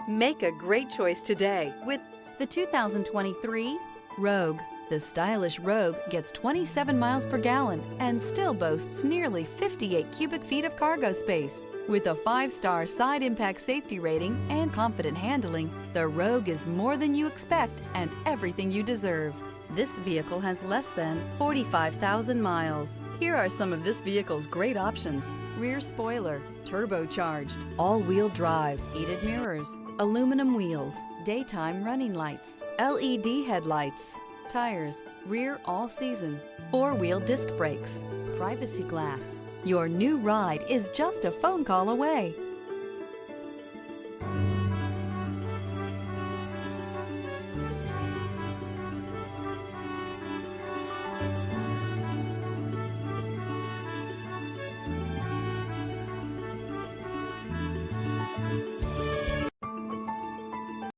Make a great choice today with the 2023 Rogue. The stylish Rogue gets 27 miles per gallon and still boasts nearly 58 cubic feet of cargo space. With a 5-star side impact safety rating and confident handling, the Rogue is more than you expect and everything you deserve. This vehicle has less than 45,000 miles. Here are some of this vehicle's great options: rear spoiler, turbocharged, all-wheel drive, heated mirrors, aluminum wheels, daytime running lights, LED headlights, tires, rear all-season, 4-wheel disc brakes, privacy glass. Your new ride is just a phone call away.